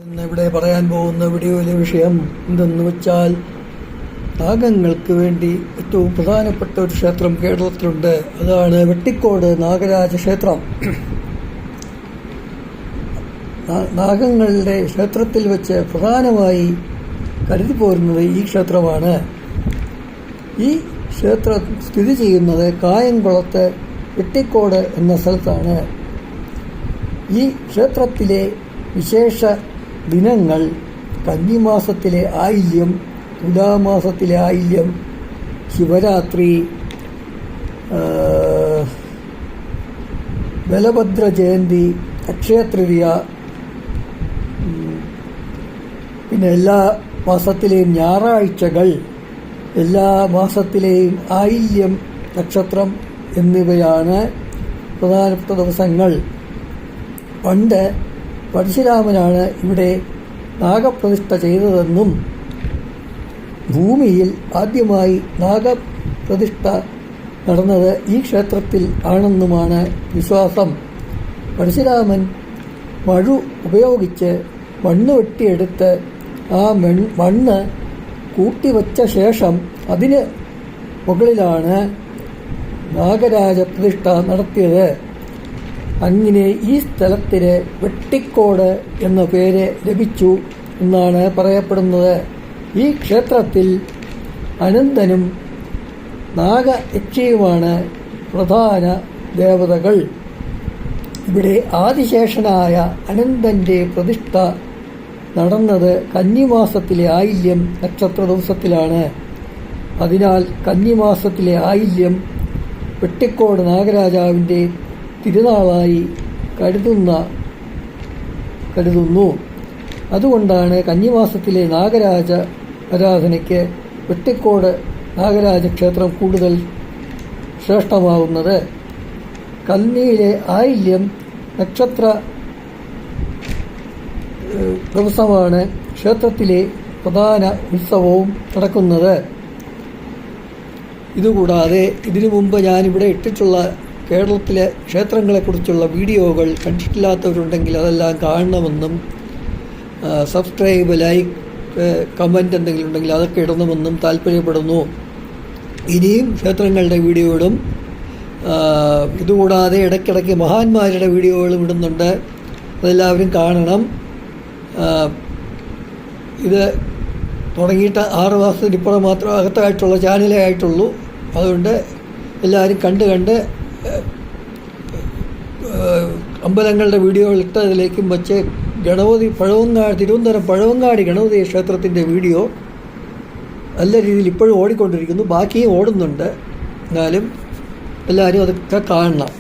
ഇന്നിവിടെ പറയാൻ പോകുന്ന വീഡിയോയിലെ വിഷയം എന്തെന്ന് വെച്ചാൽ, നാഗങ്ങൾക്ക് വേണ്ടി ഏറ്റവും പ്രധാനപ്പെട്ട ഒരു ക്ഷേത്രം കേരളത്തിലുണ്ട്. അതാണ് വെട്ടിക്കോട് നാഗരാജ ക്ഷേത്രം. നാഗങ്ങളുടെ ക്ഷേത്രത്തിൽ വെച്ച് പ്രധാനമായി കരുതി പോരുന്നത് ഈ ക്ഷേത്രമാണ്. ഈ ക്ഷേത്രം സ്ഥിതി ചെയ്യുന്നത് കായംകുളത്ത് വെട്ടിക്കോട് എന്ന സ്ഥലത്താണ്. ഈ ക്ഷേത്രത്തിലെ വിശേഷ ദിനങ്ങൾ കന്നിമാസത്തിലെ ആയില്യം, തുലാമാസത്തിലെ ആയില്യം, ശിവരാത്രി, ബലഭദ്ര ജയന്തി, അക്ഷയതൃതീയ, പിന്നെ എല്ലാ മാസത്തിലെയും ഞായറാഴ്ചകൾ, എല്ലാ മാസത്തിലെയും ആയില്യം നക്ഷത്രം എന്നിവയാണ് പ്രധാനപ്പെട്ട ദിവസങ്ങൾ. പണ്ട് പരശുരാമനാണ് ഇവിടെ നാഗപ്രതിഷ്ഠ ചെയ്തതെന്നും ഭൂമിയിൽ ആദ്യമായി നാഗപ്രതിഷ്ഠ നടന്നത് ഈ ക്ഷേത്രത്തിൽ ആണെന്നുമാണ് വിശ്വാസം. പരശുരാമൻ മഴു ഉപയോഗിച്ച് മണ്ണ് വെട്ടിയെടുത്ത് ആ മണ്ണ് കൂട്ടിവച്ച ശേഷം അതിന് മുകളിലാണ് നാഗരാജ പ്രതിഷ്ഠ നടത്തിയത്. അങ്ങനെ ഈ സ്ഥലത്തിന് വെട്ടിക്കോട് എന്ന പേര് ലഭിച്ചു എന്നാണ് പറയപ്പെടുന്നത്. ഈ ക്ഷേത്രത്തിൽ അനന്തനും നാഗയക്ഷിയുമാണ് പ്രധാന ദേവതകൾ. ഇവിടെ ആദിശേഷനായ അനന്തന്റെ പ്രതിഷ്ഠ നടന്നത് കന്നിമാസത്തിലെ ആയില്യം നക്ഷത്ര ദിവസത്തിലാണ്. അതിനാൽ കന്നിമാസത്തിലെ ആയില്യം വെട്ടിക്കോട് നാഗരാജാവിൻ്റെ തിരുനാളായി കരുതുന്നു. അതുകൊണ്ടാണ് കന്നിമാസത്തിലെ നാഗരാജ ആരാധനയ്ക്ക് വെട്ടിക്കോട് നാഗരാജ ക്ഷേത്രം കൂടുതൽ ശ്രേഷ്ഠമാവുന്നത്. കന്നിയിലെ ആയില്യം നക്ഷത്ര ദിവസമാണ് ക്ഷേത്രത്തിലെ പ്രധാന ഉത്സവവും നടക്കുന്നത്. ഇതുകൂടാതെ ഇതിനു മുമ്പ് ഞാനിവിടെ ഇട്ടിട്ടുള്ള കേരളത്തിലെ ക്ഷേത്രങ്ങളെക്കുറിച്ചുള്ള വീഡിയോകൾ കണ്ടിട്ടില്ലാത്തവരുണ്ടെങ്കിൽ അതെല്ലാം കാണണമെന്നും, സബ്സ്ക്രൈബ്, ലൈക്ക്, കമൻറ്റ് എന്തെങ്കിലും ഉണ്ടെങ്കിൽ അതൊക്കെ ഇടണമെന്നും താല്പര്യപ്പെടുന്നു. ഇനിയും ക്ഷേത്രങ്ങളുടെ വീഡിയോകളും ഇതുകൂടാതെ ഇടയ്ക്കിടയ്ക്ക് മഹാന്മാരുടെ വീഡിയോകളും ഇടുന്നുണ്ട്. അതെല്ലാവരും കാണണം. ഇത് തുടങ്ങിയിട്ട് 6 മാസത്തിനിപ്പുറം മാത്രം അകത്തായിട്ടുള്ള ചാനലേ ആയിട്ടുള്ളൂ. അതുകൊണ്ട് എല്ലാവരും കണ്ട് അമ്പലങ്ങളുടെ വീഡിയോകൾ ഇട്ടതിലേക്കും വച്ച് ഗണപതി തിരുവനന്തപുരം പഴവങ്ങാടി ഗണപതി ക്ഷേത്രത്തിൻ്റെ വീഡിയോ നല്ല രീതിയിൽ ഇപ്പോഴും ഓടിക്കൊണ്ടിരിക്കുന്നു. ബാക്കിയും ഓടുന്നുണ്ട്. എന്നാലും എല്ലാവരും അതൊക്കെ കാണണം.